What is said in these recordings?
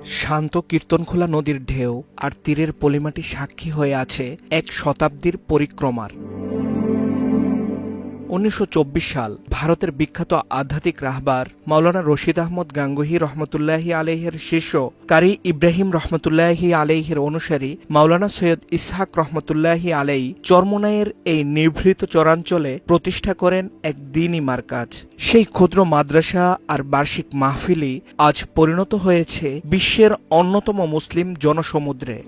শান্ত কীর্তনখোলা নদীর ঢেউ আর তীরের পলিমাটি সাক্ষী হয়ে আছে এক শতাব্দীর পরিক্রমার। ১৯২৪ সাল ভারতের বিখ্যাত আধ্যাত্মিক রাহবার মাওলানা রশিদ আহমদ গাঙ্গুহি রহমতুল্লাহি আলাইহির শিষ্য কারি ইব্রাহিম রহমতুল্লাহি আলাইহির অনুসারী মাওলানা সৈয়দ ইসহাক রহমতুল্লাহি আলাই চরমোনাইয়ের এই নিভৃত চরাঞ্চলে প্রতিষ্ঠা করেন এক দ্বীনী মারকাজ। সেই ক্ষুদ্র মাদ্রাসা আর বার্ষিক মাহফিলই আজ পরিণত হয়েছে বিশ্বের অন্যতম মুসলিম জনসমুদ্রে।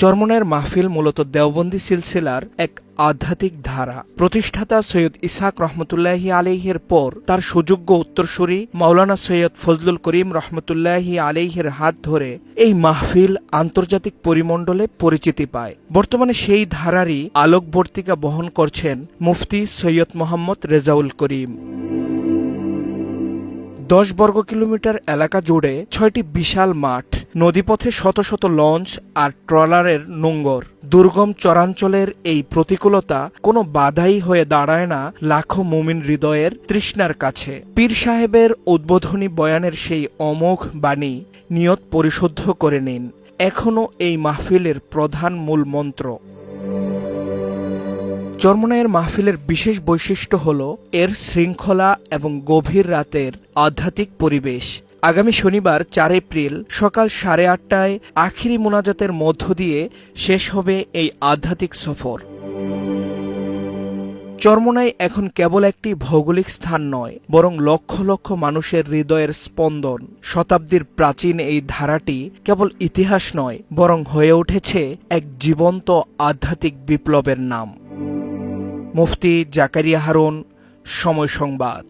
চরমোনাইয়ের মাহফিল মূলত দেওবন্দি সিলসিলার এক আধ্যাত্মিক ধারা। প্রতিষ্ঠাতা সৈয়দ ইসহাক রহমতুল্লাহি আলাইহির পর তার সুযোগ্য উত্তরসূরি মাওলানা সৈয়দ ফজলুল করিম রহমতুল্লাহি আলাইহির হাত ধরে এই মাহফিল আন্তর্জাতিক পরিমণ্ডলে পরিচিতি পায়। বর্তমানে সেই ধারারই আলোকবর্তিকা বহন করছেন মুফতি সৈয়দ মোহাম্মদ রেজাউল করিম। ১০ বর্গ কিলোমিটার এলাকা জুড়ে ৬টি বিশাল মাঠ, নদীপথে শত শত লঞ্চ আর ট্রলারের নোঙর। দুর্গম চরাঞ্চলের এই প্রতিকূলতা কোনো বাধাই হয়ে দাঁড়ায় না লাখো মুমিন হৃদয়ের তৃষ্ণার কাছে। পীর সাহেবের উদ্বোধনী বয়ানের সেই অমোঘ বাণী নিয়ত পরিশুদ্ধ করে নিন, এখনও এই মাহফিলের প্রধান মূল মন্ত্র। চরমোনাইয়ের মাহফিলের বিশেষ বৈশিষ্ট্য হল এর শৃঙ্খলা এবং গভীর রাতের আধ্যাত্মিক পরিবেশ। আগামী শনিবার ৪ এপ্রিল সকাল ৮:৩০টায় আখিরি মোনাজাতের মধ্য দিয়ে শেষ হবে এই আধ্যাত্মিক সফর। চরমোনাই এখন কেবল একটি ভৌগোলিক স্থান নয়, বরং লক্ষ লক্ষ মানুষের হৃদয়ের স্পন্দন। শতাব্দীর প্রাচীন এই ধারাটি কেবল ইতিহাস নয়, বরং হয়ে উঠেছে এক জীবন্ত আধ্যাত্মিক বিপ্লবের নাম। মুফতি জাকারিয়া হারুন, সময় সংবাদ।